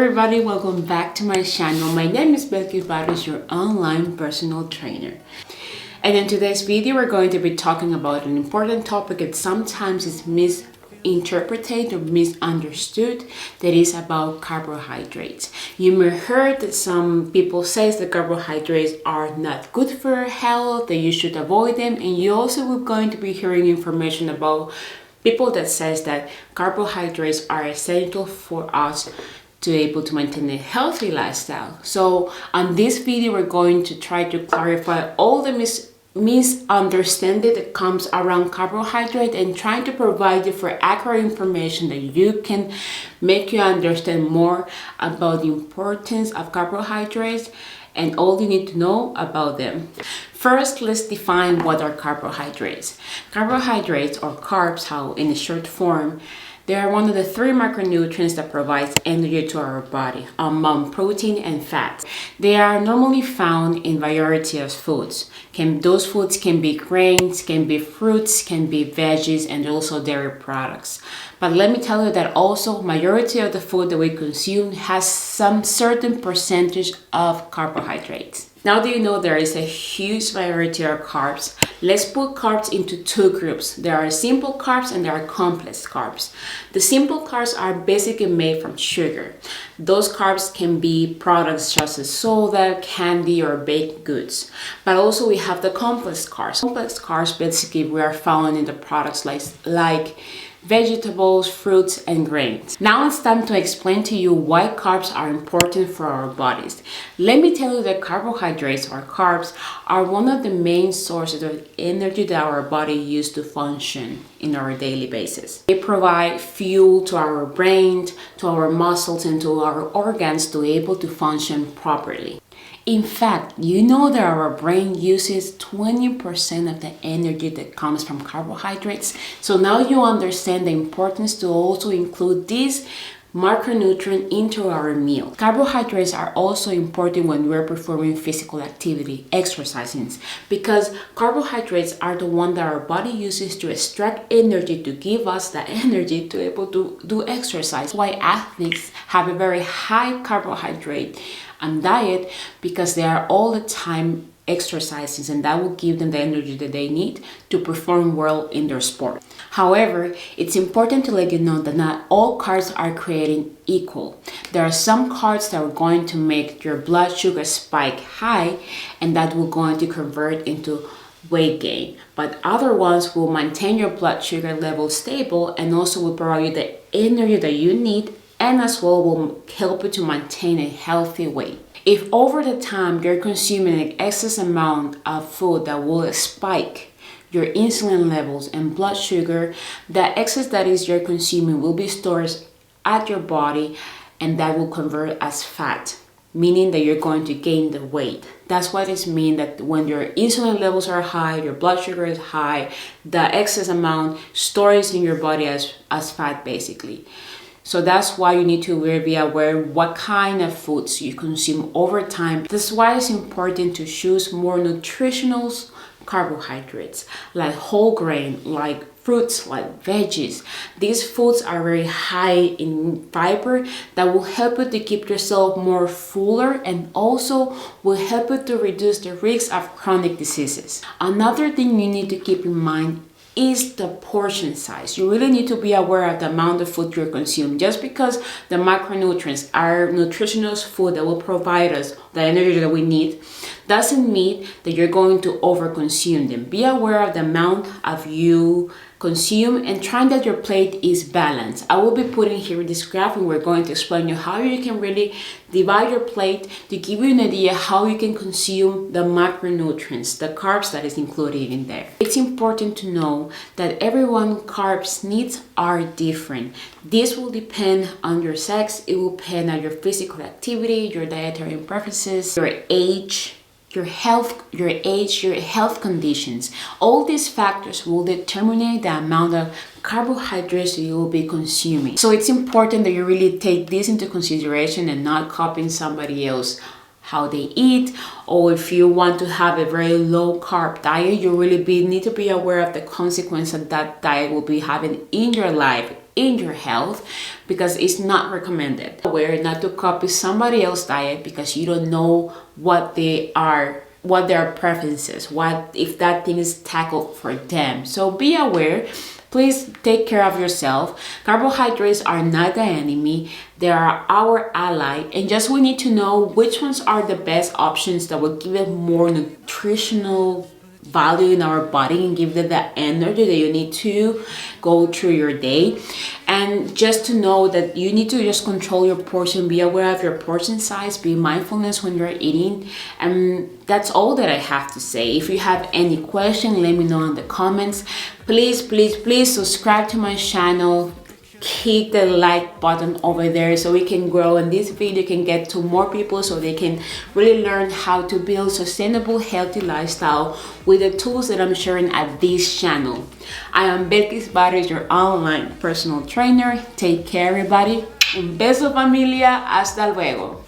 everybody, welcome back to my channel. My name is Becky Barros, your online personal trainer. And in today's video, we're going to be talking about an important topic that sometimes is misinterpreted or misunderstood, that is about carbohydrates. You may have heard that some people say that carbohydrates are not good for your health, that you should avoid them, and you also are going to be hearing information about people that says that carbohydrates are essential for us to be able to maintain a healthy lifestyle. So on this video, we're going to try to clarify all the misunderstanding that comes around carbohydrate and trying to provide you for accurate information that you can make you understand more about the importance of carbohydrates and all you need to know about them. First, let's define what are carbohydrates. Carbohydrates, or carbs, how in a short form, they are one of the three macronutrients that provides energy to our body among protein and fat. They are normally found in variety of foods. Those foods can be grains, can be fruits, can be veggies, and also dairy products. But let me tell you that also majority of the food that we consume has some certain percentage of carbohydrates. Now that you know there is a huge variety of carbs, let's put carbs into two groups. There are simple carbs and there are complex carbs. The simple carbs are basically made from sugar. Those carbs can be products such as soda, candy, or baked goods. But also we have the complex carbs. Complex carbs basically we are found in the products like vegetables, fruits, and grains. Now it's time to explain to you why carbs are important for our bodies. Let me tell you that carbohydrates, or carbs, are one of the main sources of energy that our body uses to function in our daily basis. They provide fuel to our brain, to our muscles, and to our organs to be able to function properly. In fact, you know that our brain uses 20% of the energy that comes from carbohydrates. So now you understand the importance to also include this macronutrient into our meal. Carbohydrates are also important when we're performing physical activity, exercising, because carbohydrates are the one that our body uses to extract energy to give us the energy to be able to do exercise. Why athletes have a very high carbohydrate diet, because they are all the time exercises, and that will give them the energy that they need to perform well in their sport. However, it's important to let you know that not all carbs are created equal. There are some carbs that are going to make your blood sugar spike high, and that will going to convert into weight gain, but other ones will maintain your blood sugar level stable and also will provide you the energy that you need, and as well will help you to maintain a healthy weight. If over the time you're consuming an excess amount of food that will spike your insulin levels and blood sugar, the excess that is you're consuming will be stored at your body, and that will convert as fat, meaning that you're going to gain the weight. That's what it means that when your insulin levels are high, your blood sugar is high, the excess amount stores in your body as fat basically. So that's why you need to be aware what kind of foods you consume over time. That's why it's important to choose more nutritional carbohydrates, like whole grain, like fruits, like veggies. These foods are very high in fiber that will help you to keep yourself more fuller, and also will help you to reduce the risk of chronic diseases. Another thing you need to keep in mind is the portion size. You really need to be aware of the amount of food you're consuming. Just because the macronutrients are nutritional food that will provide us the energy that we need, doesn't mean that you're going to overconsume them. Be aware of the amount of you consume and try that your plate is balanced. I will be putting here this graph, and we're going to explain you how you can really divide your plate to give you an idea how you can consume the macronutrients, the carbs that is included in there. It's important to know that everyone's carbs needs are different. This will depend on your sex, it will depend on your physical activity, your dietary preferences, your age, your health conditions. All these factors will determine the amount of carbohydrates you will be consuming. So it's important that you really take this into consideration and not copying somebody else how they eat, or if you want to have a very low carb diet, you really need to be aware of the consequence that diet will be having in your life in your health, because it's not recommended. Aware not to copy somebody else's diet because you don't know what their preferences, what if that thing is tackled for them. So be aware. Please take care of yourself. Carbohydrates are not the enemy. They are our ally, and just we need to know which ones are the best options that will give it more nutritional value in our body and give them the energy that you need to go through your day. And just to know that you need to just control your portion, be aware of your portion size, be mindfulness when you're eating. And that's all that I have to say. If you have any question, let me know in the comments. Please subscribe to my channel. Hit the like button over there so we can grow, and this video can get to more people so they can really learn how to build sustainable healthy lifestyle with the tools that I'm sharing at this channel. I am Pt.1, your online personal trainer. Take care, everybody. Un beso, familia. Hasta luego.